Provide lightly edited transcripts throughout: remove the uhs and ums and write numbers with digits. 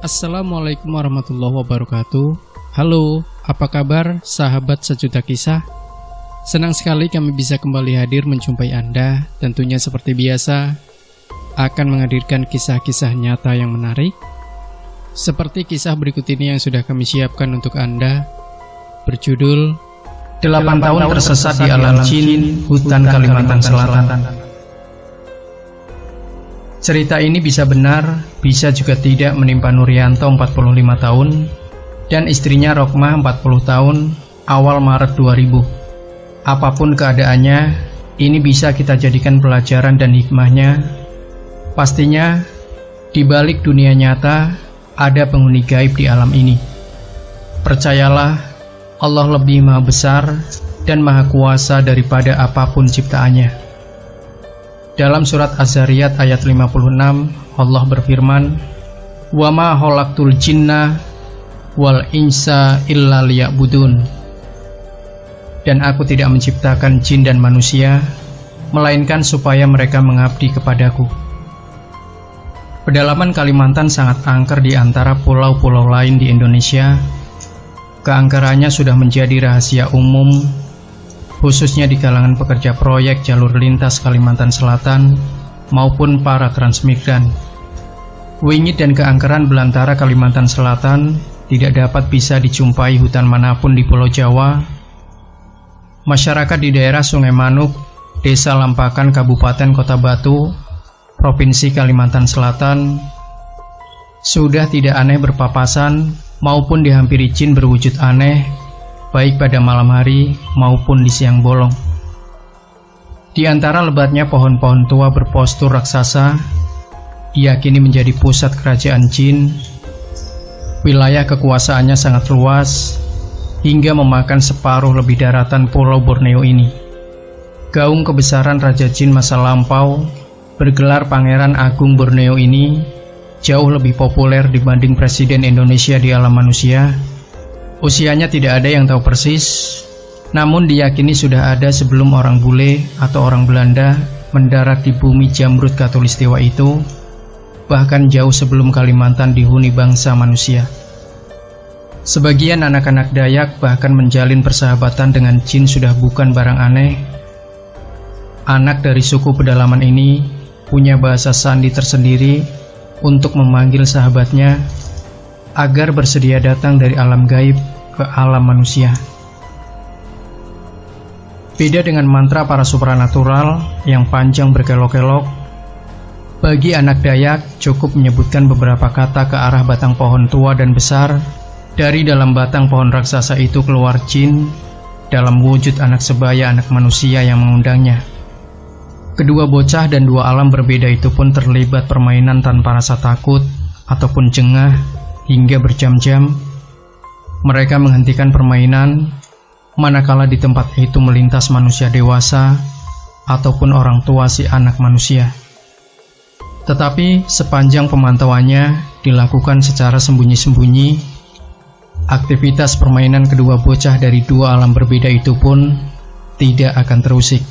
Assalamualaikum warahmatullahi wabarakatuh. Halo, apa kabar sahabat sejuta kisah? Senang sekali kami bisa kembali hadir menjumpai Anda. Tentunya seperti biasa akan menghadirkan kisah-kisah nyata yang menarik, seperti kisah berikut ini yang sudah kami siapkan untuk Anda, berjudul 8 tahun tersesat di alam jin, hutan Kalimantan Selatan. Cerita ini bisa benar, bisa juga tidak menimpa Nurianto 45 tahun dan istrinya Rokmah 40 tahun awal Maret 2000. Apapun keadaannya, ini bisa kita jadikan pelajaran dan hikmahnya. Pastinya, di balik dunia nyata, ada penghuni gaib di alam ini. Percayalah, Allah lebih maha besar dan maha kuasa daripada apapun ciptaannya. Dalam surat Az-Zariyat ayat 56, Allah berfirman, "Wa ma khalaqtul jinna wal insa illa liya'budun." Dan aku tidak menciptakan jin dan manusia, melainkan supaya mereka mengabdi kepadaku. Pedalaman Kalimantan sangat angker di antara pulau-pulau lain di Indonesia. Keangkerannya sudah menjadi rahasia umum, khususnya di kalangan pekerja proyek jalur lintas Kalimantan Selatan maupun para transmigran. Wingit dan keangkeran belantara Kalimantan Selatan tidak dapat bisa dijumpai hutan manapun di Pulau Jawa. Masyarakat di daerah Sungai Manuk, Desa Lampakan, Kabupaten Kota Batu, Provinsi Kalimantan Selatan, sudah tidak aneh berpapasan maupun dihampiri jin berwujud aneh, baik pada malam hari maupun di siang bolong. Di antara lebatnya pohon-pohon tua berpostur raksasa, diyakini menjadi pusat kerajaan jin. Wilayah kekuasaannya sangat luas, hingga memakan separuh lebih daratan Pulau Borneo ini. Gaung kebesaran Raja Jin masa lampau, bergelar Pangeran Agung Borneo ini, jauh lebih populer dibanding Presiden Indonesia di alam manusia. Usianya tidak ada yang tahu persis, namun diyakini sudah ada sebelum orang bule atau orang Belanda mendarat di bumi Jamrud Khatulistiwa itu, bahkan jauh sebelum Kalimantan dihuni bangsa manusia. Sebagian anak-anak Dayak bahkan menjalin persahabatan dengan jin sudah bukan barang aneh. Anak dari suku pedalaman ini punya bahasa sandi tersendiri untuk memanggil sahabatnya agar bersedia datang dari alam gaib ke alam manusia. Beda dengan mantra para supranatural yang panjang berkelok-kelok, bagi anak Dayak cukup menyebutkan beberapa kata ke arah batang pohon tua dan besar. Dari dalam batang pohon raksasa itu keluar jin dalam wujud anak sebaya anak manusia yang mengundangnya. Kedua bocah dan dua alam berbeda itu pun terlibat permainan tanpa rasa takut ataupun jengah hingga berjam-jam. Mereka menghentikan permainan manakala di tempat itu melintas manusia dewasa ataupun orang tua si anak manusia. Tetapi sepanjang pemantauannya dilakukan secara sembunyi-sembunyi, aktivitas permainan kedua bocah dari dua alam berbeda itu pun tidak akan terusik.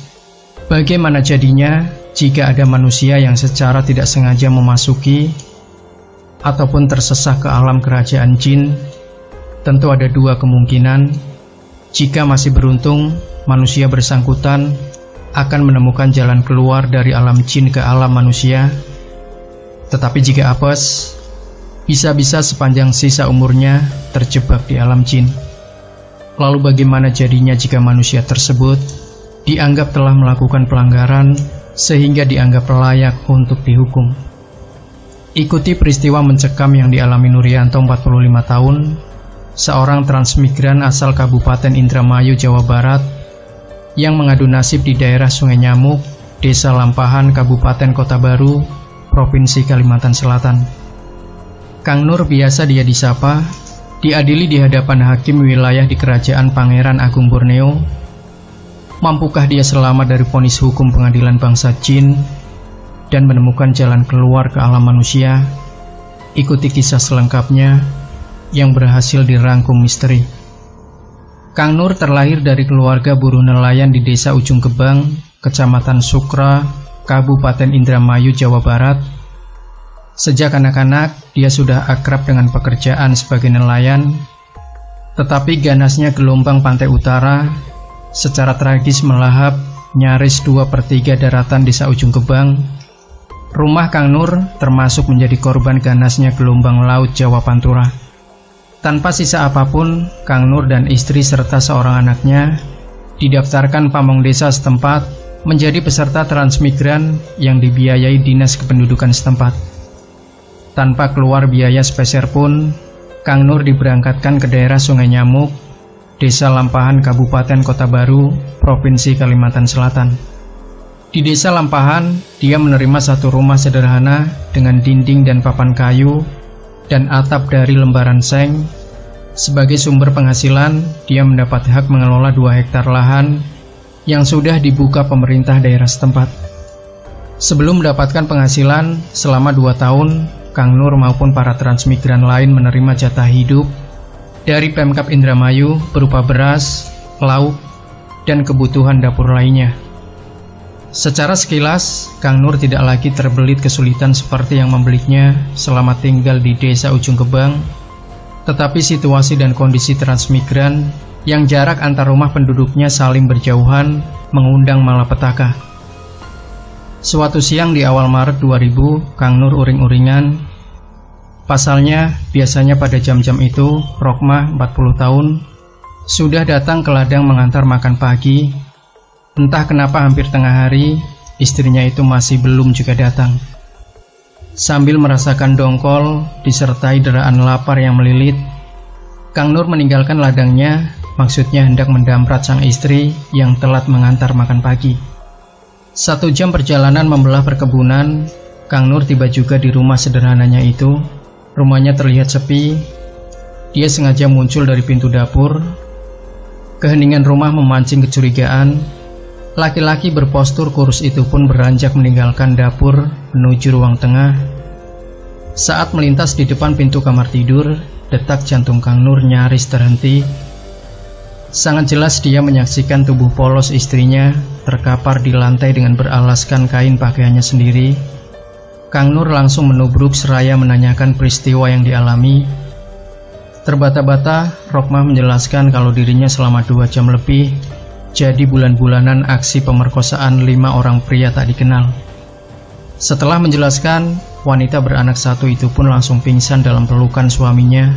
Bagaimana jadinya jika ada manusia yang secara tidak sengaja memasuki ataupun tersesat ke alam kerajaan jin? Tentu ada dua kemungkinan. Jika masih beruntung, manusia bersangkutan akan menemukan jalan keluar dari alam jin ke alam manusia. Tetapi jika apes, bisa-bisa sepanjang sisa umurnya terjebak di alam jin. Lalu bagaimana jadinya jika manusia tersebut dianggap telah melakukan pelanggaran sehingga dianggap layak untuk dihukum? Ikuti peristiwa mencekam yang dialami Nurianto 45 tahun, seorang transmigran asal Kabupaten Indramayu, Jawa Barat, yang mengadu nasib di daerah Sungai Nyamuk, Desa Lampahan, Kabupaten Kota Baru, Provinsi Kalimantan Selatan. Kang Nur biasa dia disapa, diadili di hadapan hakim wilayah di Kerajaan Pangeran Agung Borneo. Mampukah dia selamat dari vonis hukum pengadilan bangsa jin dan menemukan jalan keluar ke alam manusia? Ikuti kisah selengkapnya yang berhasil dirangkum misteri. Kang Nur terlahir dari keluarga buruh nelayan di Desa Ujung Gebang, Kecamatan Sukra, Kabupaten Indramayu, Jawa Barat. Sejak anak-anak, dia sudah akrab dengan pekerjaan sebagai nelayan, tetapi ganasnya gelombang pantai utara secara tragis melahap nyaris 2/3 daratan desa Ujung Gebang. Rumah Kang Nur termasuk menjadi korban ganasnya gelombang laut Jawa Pantura. Tanpa sisa apapun, Kang Nur dan istri serta seorang anaknya didaftarkan pamong desa setempat menjadi peserta transmigran yang dibiayai Dinas Kependudukan setempat. Tanpa keluar biaya sepeser pun, Kang Nur diberangkatkan ke daerah Sungai Nyamuk, Desa Lampahan, Kabupaten Kota Baru, Provinsi Kalimantan Selatan. Di Desa Lampahan, dia menerima satu rumah sederhana dengan dinding dan papan kayu dan atap dari lembaran seng. Sebagai sumber penghasilan, dia mendapat hak mengelola 2 hektar lahan yang sudah dibuka pemerintah daerah setempat. Sebelum mendapatkan penghasilan selama 2 tahun, Kang Nur maupun para transmigran lain menerima jatah hidup dari Pemkab Indramayu berupa beras, lauk, dan kebutuhan dapur lainnya. Secara sekilas, Kang Nur tidak lagi terbelit kesulitan seperti yang membelitnya selama tinggal di Desa Ujung Gebang, tetapi situasi dan kondisi transmigran yang jarak antar rumah penduduknya saling berjauhan mengundang malapetaka. Suatu siang di awal Maret 2000, Kang Nur uring-uringan. Pasalnya, biasanya pada jam-jam itu, Rokmah 40 tahun sudah datang ke ladang mengantar makan pagi. Entah kenapa hampir tengah hari, istrinya itu masih belum juga datang. Sambil merasakan dongkol, disertai deraan lapar yang melilit, Kang Nur meninggalkan ladangnya, maksudnya hendak mendamprat sang istri yang telat mengantar makan pagi. 1 jam perjalanan membelah perkebunan, Kang Nur tiba juga di rumah sederhananya itu. Rumahnya terlihat sepi. Dia sengaja muncul dari pintu dapur. Keheningan rumah memancing kecurigaan. Laki-laki berpostur kurus itu pun beranjak meninggalkan dapur menuju ruang tengah. Saat melintas di depan pintu kamar tidur, detak jantung Kang Nur nyaris terhenti. Sangat jelas dia menyaksikan tubuh polos istrinya terkapar di lantai dengan beralaskan kain pakaiannya sendiri. Kang Nur langsung menubruk seraya menanyakan peristiwa yang dialami. Terbata-bata, Rokmah menjelaskan kalau dirinya selama 2 jam lebih jadi bulan-bulanan aksi pemerkosaan 5 orang pria tak dikenal. Setelah menjelaskan, wanita beranak 1 itu pun langsung pingsan dalam pelukan suaminya.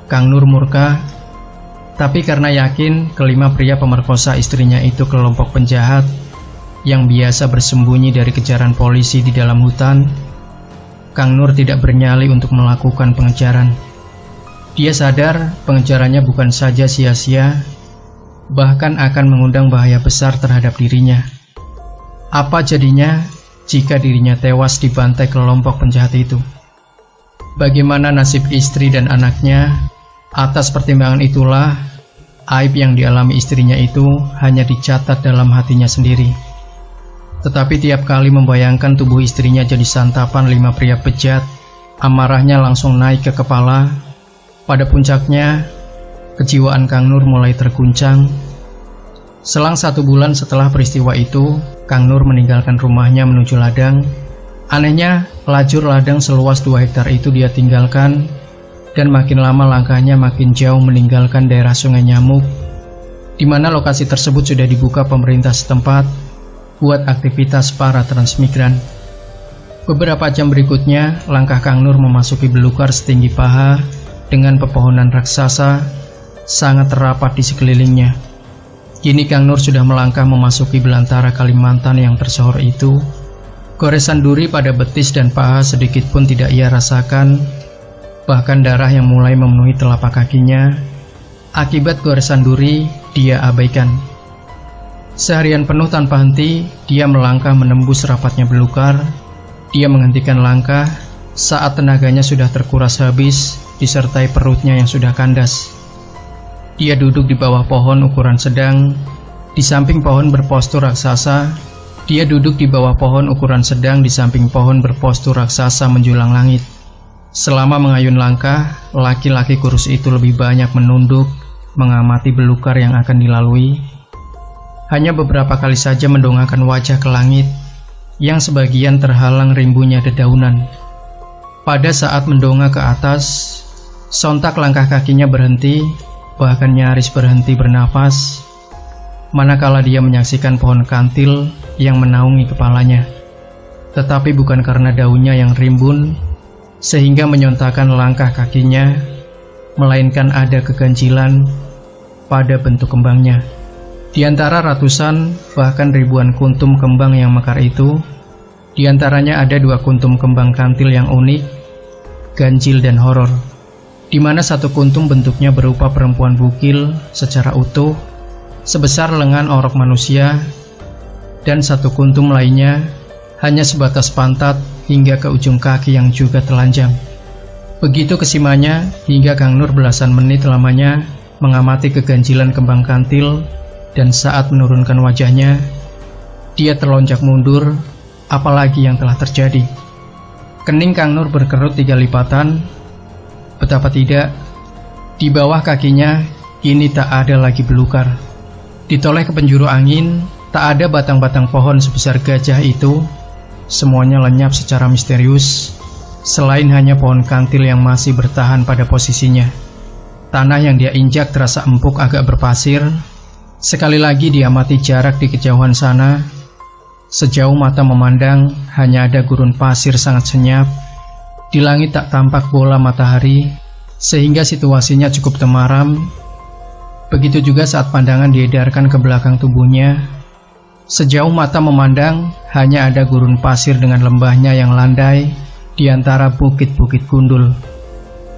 Kang Nur murka, tapi karena yakin kelima pria pemerkosa istrinya itu kelompok penjahat yang biasa bersembunyi dari kejaran polisi di dalam hutan, Kang Nur tidak bernyali untuk melakukan pengejaran. Dia sadar pengejarannya bukan saja sia-sia, bahkan akan mengundang bahaya besar terhadap dirinya. Apa jadinya jika dirinya tewas dibantai kelompok penjahat itu? Bagaimana nasib istri dan anaknya? Atas pertimbangan itulah, aib yang dialami istrinya itu hanya dicatat dalam hatinya sendiri. Tetapi tiap kali membayangkan tubuh istrinya jadi santapan 5 pria bejat, amarahnya langsung naik ke kepala. Pada puncaknya, kejiwaan Kang Nur mulai terguncang. Selang 1 bulan setelah peristiwa itu, Kang Nur meninggalkan rumahnya menuju ladang. Anehnya, lajur ladang seluas 2 hektar itu dia tinggalkan, dan makin lama langkahnya makin jauh meninggalkan daerah Sungai Nyamuk, di mana lokasi tersebut sudah dibuka pemerintah setempat buat aktivitas para transmigran. Beberapa jam berikutnya, langkah Kang Nur memasuki belukar setinggi paha dengan pepohonan raksasa sangat rapat di sekelilingnya. Kini Kang Nur sudah melangkah memasuki belantara Kalimantan yang tersohor itu. Goresan duri pada betis dan paha sedikit pun tidak ia rasakan, bahkan darah yang mulai memenuhi telapak kakinya. Akibat goresan duri, dia abaikan. Seharian penuh tanpa henti, dia melangkah menembus rapatnya belukar. Dia menghentikan langkah saat tenaganya sudah terkuras habis, disertai perutnya yang sudah kandas. Dia duduk di bawah pohon ukuran sedang, di samping pohon berpostur raksasa. Dia duduk di bawah pohon ukuran sedang, di samping pohon berpostur raksasa menjulang langit. Selama mengayun langkah, laki-laki kurus itu lebih banyak menunduk, mengamati belukar yang akan dilalui. Hanya beberapa kali saja mendongakkan wajah ke langit, yang sebagian terhalang rimbunya dedaunan. Pada saat mendongak ke atas, sontak langkah kakinya berhenti, bahkan nyaris berhenti bernafas, manakala dia menyaksikan pohon kantil yang menaungi kepalanya. Tetapi bukan karena daunnya yang rimbun sehingga menyontakkan langkah kakinya, melainkan ada keganjilan pada bentuk kembangnya. Di antara ratusan bahkan ribuan kuntum kembang yang mekar itu, di antaranya ada 2 kuntum kembang kantil yang unik, ganjil dan horor, di mana satu kuntum bentuknya berupa perempuan bugil secara utuh, sebesar lengan orok manusia, dan satu kuntum lainnya hanya sebatas pantat hingga ke ujung kaki yang juga telanjang. Begitu kesimanya hingga Kang Nur belasan menit lamanya mengamati keganjilan kembang kantil, dan saat menurunkan wajahnya, dia terlonjak mundur, apalagi yang telah terjadi. Kening Kang Nur berkerut 3 lipatan. Betapa tidak, di bawah kakinya kini tak ada lagi belukar. Ditoleh ke penjuru angin, tak ada batang-batang pohon sebesar gajah itu. Semuanya lenyap secara misterius, selain hanya pohon kantil yang masih bertahan pada posisinya. Tanah yang dia injak terasa empuk agak berpasir. Sekali lagi diamati jarak di kejauhan sana. Sejauh mata memandang, hanya ada gurun pasir sangat senyap. Di langit tak tampak bola matahari, sehingga situasinya cukup temaram. Begitu juga saat pandangan diedarkan ke belakang tubuhnya. Sejauh mata memandang, hanya ada gurun pasir dengan lembahnya yang landai di antara bukit-bukit gundul.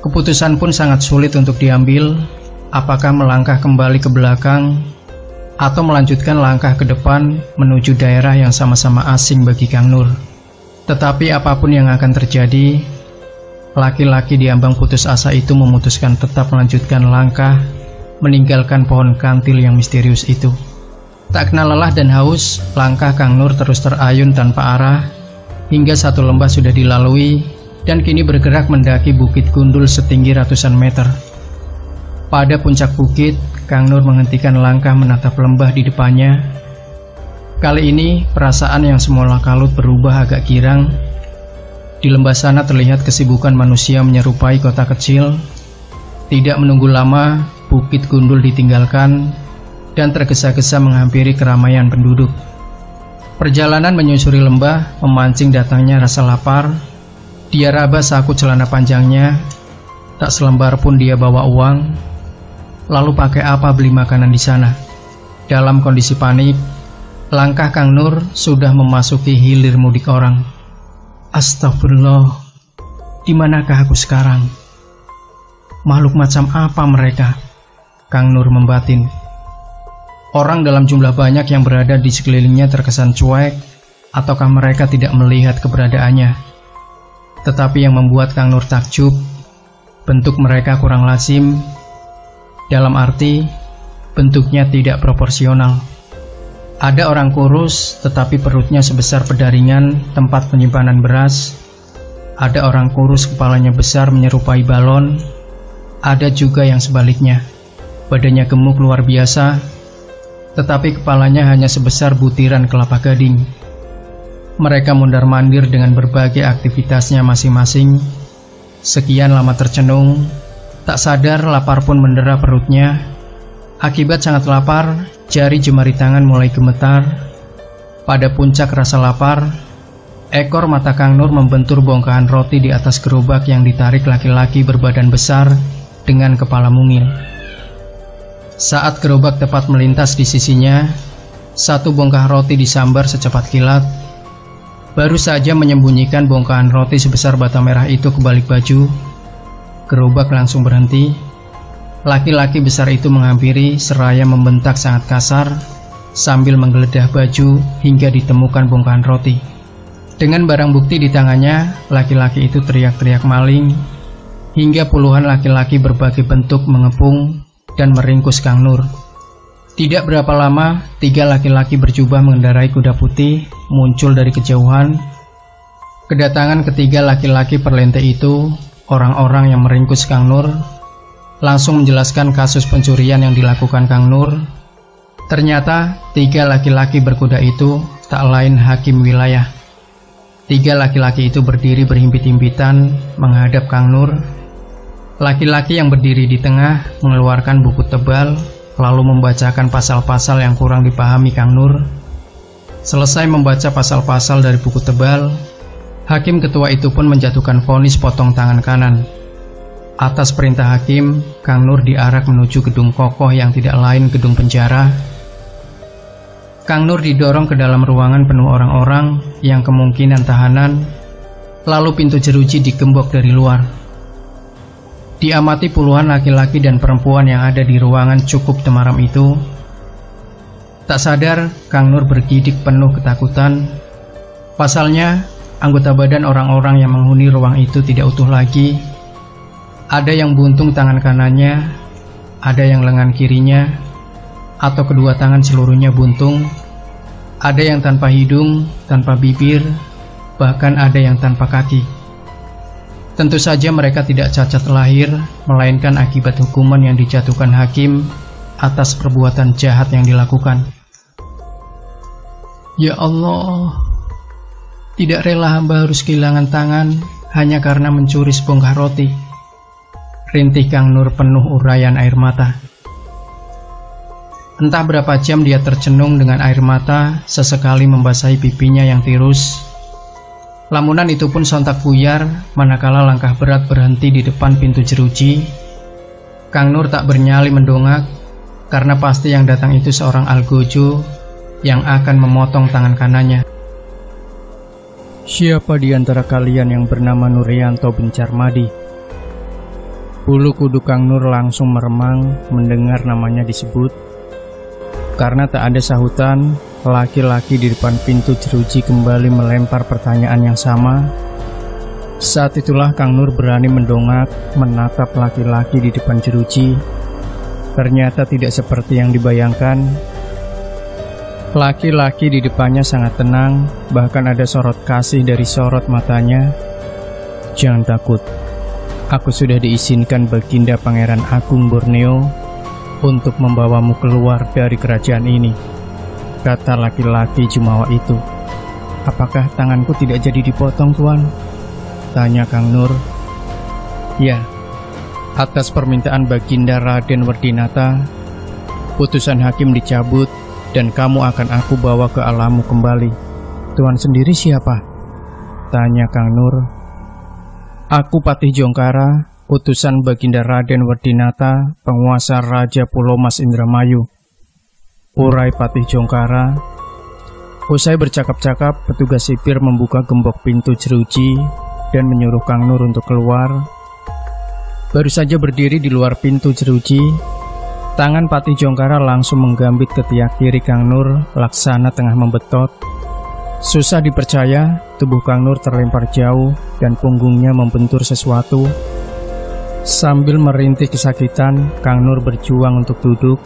Keputusan pun sangat sulit untuk diambil, apakah melangkah kembali ke belakang atau melanjutkan langkah ke depan menuju daerah yang sama-sama asing bagi Kang Nur. Tetapi apapun yang akan terjadi, laki-laki di ambang putus asa itu memutuskan tetap melanjutkan langkah, meninggalkan pohon kantil yang misterius itu. Tak kenal lelah dan haus, langkah Kang Nur terus terayun tanpa arah, hingga satu lembah sudah dilalui, dan kini bergerak mendaki bukit gundul setinggi ratusan meter. Pada puncak bukit, Kang Nur menghentikan langkah menatap lembah di depannya. Kali ini, perasaan yang semula kalut berubah agak girang. Di lembah sana terlihat kesibukan manusia menyerupai kota kecil. Tidak menunggu lama, bukit gundul ditinggalkan dan tergesa-gesa menghampiri keramaian penduduk. Perjalanan menyusuri lembah memancing datangnya rasa lapar. Dia raba saku celana panjangnya, tak selembar pun dia bawa uang. Lalu pakai apa beli makanan di sana? Dalam kondisi panik, langkah Kang Nur sudah memasuki hilir mudik orang. Astagfirullah, di manakah aku sekarang? Makhluk macam apa mereka? Kang Nur membatin. Orang dalam jumlah banyak yang berada di sekelilingnya terkesan cuek, ataukah mereka tidak melihat keberadaannya. Tetapi yang membuat Kang Nur takjub, bentuk mereka kurang lazim, dalam arti bentuknya tidak proporsional. Ada orang kurus tetapi perutnya sebesar pedaringan tempat penyimpanan beras. Ada orang kurus kepalanya besar menyerupai balon. Ada juga yang sebaliknya, badannya gemuk luar biasa, tetapi kepalanya hanya sebesar butiran kelapa gading. Mereka mondar-mandir dengan berbagai aktivitasnya masing-masing. Sekian lama tercenung, tak sadar lapar pun mendera perutnya. Akibat sangat lapar, jari jemari tangan mulai gemetar. Pada puncak rasa lapar, ekor mata Kang Nur membentur bongkahan roti di atas gerobak yang ditarik laki-laki berbadan besar dengan kepala mungil. Saat gerobak tepat melintas di sisinya, satu bongkah roti disambar secepat kilat. Baru saja menyembunyikan bongkahan roti sebesar bata merah itu ke balik baju, gerobak langsung berhenti. Laki-laki besar itu menghampiri seraya membentak sangat kasar sambil menggeledah baju hingga ditemukan bongkahan roti. Dengan barang bukti di tangannya, laki-laki itu teriak-teriak maling hingga puluhan laki-laki berbagai bentuk mengepung dan meringkus Kang Nur. Tidak berapa lama, 3 laki-laki berjubah mengendarai kuda putih muncul dari kejauhan. Kedatangan ketiga laki-laki perlente itu, orang-orang yang meringkus Kang Nur, langsung menjelaskan kasus pencurian yang dilakukan Kang Nur. Ternyata 3 laki-laki berkuda itu tak lain hakim wilayah. Tiga laki-laki itu berdiri berhimpit-himpitan menghadap Kang Nur. Laki-laki yang berdiri di tengah mengeluarkan buku tebal, lalu membacakan pasal-pasal yang kurang dipahami Kang Nur. Selesai membaca pasal-pasal dari buku tebal, hakim ketua itu pun menjatuhkan vonis potong tangan kanan. Atas perintah hakim, Kang Nur diarak menuju gedung kokoh yang tidak lain gedung penjara. Kang Nur didorong ke dalam ruangan penuh orang-orang yang kemungkinan tahanan, lalu pintu jeruji digembok dari luar. Diamati puluhan laki-laki dan perempuan yang ada di ruangan cukup temaram itu. Tak sadar, Kang Nur bergidik penuh ketakutan. Pasalnya, anggota badan orang-orang yang menghuni ruang itu tidak utuh lagi. Ada yang buntung tangan kanannya, ada yang lengan kirinya, atau kedua tangan seluruhnya buntung. Ada yang tanpa hidung, tanpa bibir, bahkan ada yang tanpa kaki. Tentu saja mereka tidak cacat lahir, melainkan akibat hukuman yang dijatuhkan hakim atas perbuatan jahat yang dilakukan. Ya Allah, tidak rela hamba harus kehilangan tangan hanya karena mencuri sebongkah roti. Rintih Kang Nur penuh urayan air mata. Entah berapa jam dia tercenung dengan air mata, sesekali membasahi pipinya yang tirus. Lamunan itu pun sontak buyar, manakala langkah berat berhenti di depan pintu jeruji. Kang Nur tak bernyali mendongak, karena pasti yang datang itu seorang algojo yang akan memotong tangan kanannya. Siapa di antara kalian yang bernama Nurianto Bencarmadi? Bulu kuduk Kang Nur langsung meremang mendengar namanya disebut. Karena tak ada sahutan, laki-laki di depan pintu jeruji kembali melempar pertanyaan yang sama. Saat itulah Kang Nur berani mendongak, menatap laki-laki di depan jeruji. Ternyata tidak seperti yang dibayangkan. Laki-laki di depannya sangat tenang, bahkan ada sorot kasih dari sorot matanya. Jangan takut, aku sudah diizinkan Baginda Pangeran Agung Borneo untuk membawamu keluar dari kerajaan ini, kata laki-laki jumawa itu. Apakah tanganku tidak jadi dipotong, Tuan? Tanya Kang Nur. Ya, atas permintaan Baginda Raden Werdinata, putusan hakim dicabut dan kamu akan aku bawa ke alammu kembali. Tuan sendiri siapa? Tanya Kang Nur. Aku Patih Jongkara, utusan Baginda Raden Werdinata, penguasa Raja Pulau Mas Indramayu. Urai Patih Jongkara. Usai bercakap-cakap, petugas sipir membuka gembok pintu jeruji dan menyuruh Kang Nur untuk keluar. Baru saja berdiri di luar pintu jeruji, tangan Patih Jongkara langsung menggambit ketiak kiri Kang Nur, laksana tengah membetot. Susah dipercaya, tubuh Kang Nur terlempar jauh dan punggungnya membentur sesuatu. Sambil merintih kesakitan, Kang Nur berjuang untuk duduk.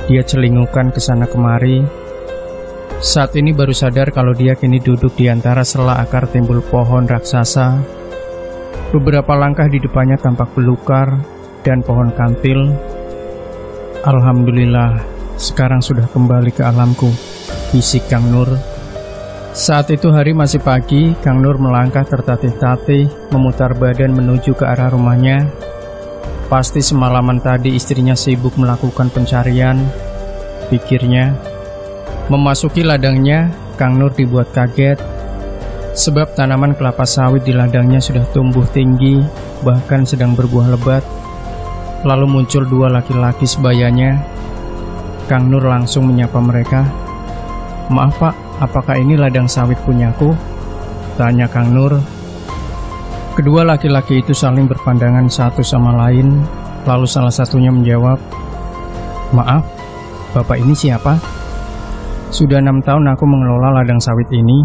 Dia celingukan ke sana kemari. Saat ini baru sadar kalau dia kini duduk di antara sela akar timbul pohon raksasa. Beberapa langkah di depannya tampak belukar dan pohon kantil. Alhamdulillah, sekarang sudah kembali ke alamku, bisik Kang Nur. Saat itu hari masih pagi, Kang Nur melangkah tertatih-tatih, memutar badan menuju ke arah rumahnya. Pasti semalaman tadi istrinya sibuk melakukan pencarian, pikirnya. Memasuki ladangnya, Kang Nur dibuat kaget, sebab tanaman kelapa sawit di ladangnya sudah tumbuh tinggi, bahkan sedang berbuah lebat. Lalu muncul dua laki-laki sebayanya. Kang Nur langsung menyapa mereka. Maaf Pak, apakah ini ladang sawit punyaku? Tanya Kang Nur. Kedua laki-laki itu saling berpandangan satu sama lain, lalu salah satunya menjawab, Maaf, Bapak ini siapa? Sudah 6 tahun aku mengelola ladang sawit ini.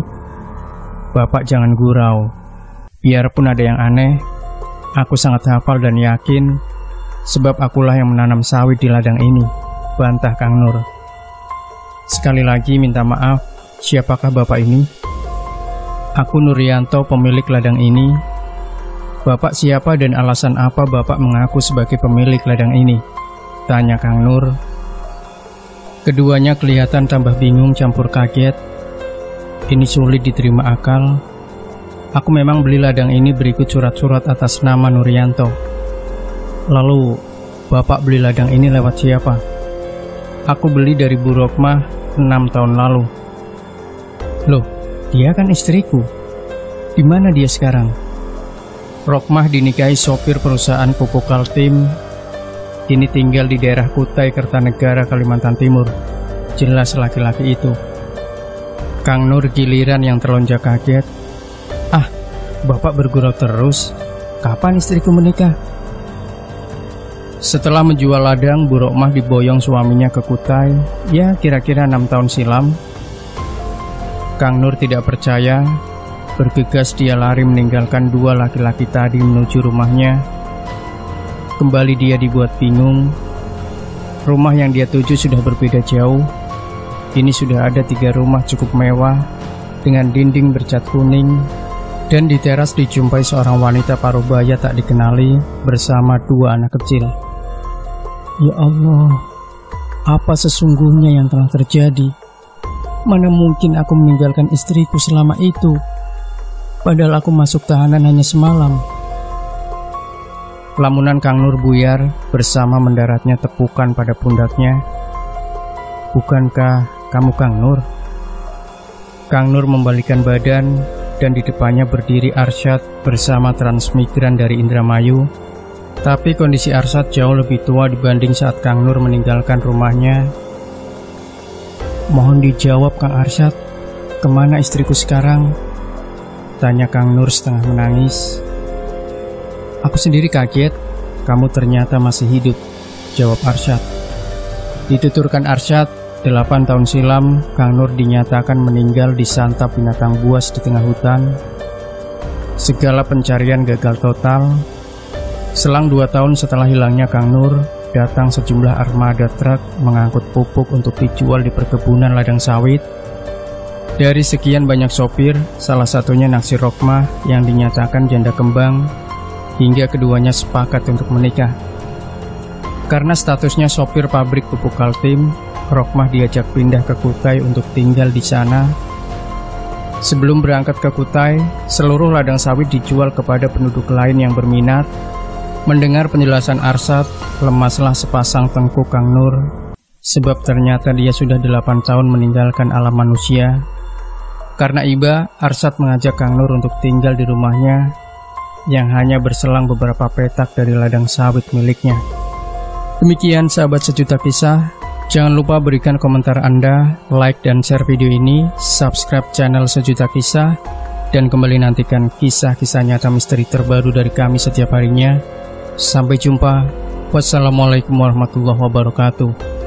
Bapak jangan gurau. Biarpun ada yang aneh, aku sangat hafal dan yakin, sebab akulah yang menanam sawit di ladang ini, bantah Kang Nur. Sekali lagi minta maaf, siapakah Bapak ini? Aku Nurianto, pemilik ladang ini. Bapak siapa dan alasan apa Bapak mengaku sebagai pemilik ladang ini? Tanya Kang Nur. Keduanya kelihatan tambah bingung campur kaget. Ini sulit diterima akal. Aku memang beli ladang ini berikut surat-surat atas nama Nuryanto. Lalu, Bapak beli ladang ini lewat siapa? Aku beli dari Bu Rokmah 6 tahun lalu. Loh, dia kan istriku. Di mana dia sekarang? Rokmah dinikahi sopir perusahaan pupuk Kaltim. Kini tinggal di daerah Kutai, Kertanegara, Kalimantan Timur. Jelas laki-laki itu. Kang Nur giliran yang terlonjak kaget. Ah, Bapak bergurau terus. Kapan istriku menikah? Setelah menjual ladang, Bu Rokmah diboyong suaminya ke Kutai. Ya, kira-kira 6 tahun silam. Kang Nur tidak percaya. Bergegas dia lari meninggalkan dua laki-laki tadi menuju rumahnya. Kembali dia dibuat bingung. Rumah yang dia tuju sudah berbeda jauh. Kini sudah ada 3 rumah cukup mewah dengan dinding bercat kuning, dan di teras dijumpai seorang wanita parubaya tak dikenali bersama 2 anak kecil. Ya Allah, apa sesungguhnya yang telah terjadi? Mana mungkin aku meninggalkan istriku selama itu, padahal aku masuk tahanan hanya semalam. Lamunan Kang Nur buyar bersama mendaratnya tepukan pada pundaknya. Bukankah kamu Kang Nur? Kang Nur membalikkan badan dan di depannya berdiri Arsyad bersama transmigran dari Indramayu. Tapi kondisi Arsyad jauh lebih tua dibanding saat Kang Nur meninggalkan rumahnya. Mohon dijawab Kang Arsyad, kemana istriku sekarang? Tanya Kang Nur setengah menangis. Aku sendiri kaget, kamu ternyata masih hidup, jawab Arsyad. Dituturkan Arsyad, 8 tahun silam, Kang Nur dinyatakan meninggal disantap binatang buas di tengah hutan. Segala pencarian gagal total. Selang 2 tahun setelah hilangnya Kang Nur, datang sejumlah armada truk mengangkut pupuk untuk dijual di perkebunan ladang sawit. Dari sekian banyak sopir, salah satunya naksir Rokmah yang dinyatakan janda kembang, hingga keduanya sepakat untuk menikah. Karena statusnya sopir pabrik pupuk Kaltim, Rokmah diajak pindah ke Kutai untuk tinggal di sana. Sebelum berangkat ke Kutai, seluruh ladang sawit dijual kepada penduduk lain yang berminat. Mendengar penjelasan Arsyad, lemaslah sepasang tengkuk Kang Nur, sebab ternyata dia sudah 8 tahun meninggalkan alam manusia. Karena iba, Arsyad mengajak Kang Nur untuk tinggal di rumahnya yang hanya berselang beberapa petak dari ladang sawit miliknya. Demikian sahabat Sejuta Kisah, jangan lupa berikan komentar Anda, like dan share video ini, subscribe channel Sejuta Kisah, dan kembali nantikan kisah-kisah nyata misteri terbaru dari kami setiap harinya. Sampai jumpa. Wassalamualaikum warahmatullahi wabarakatuh.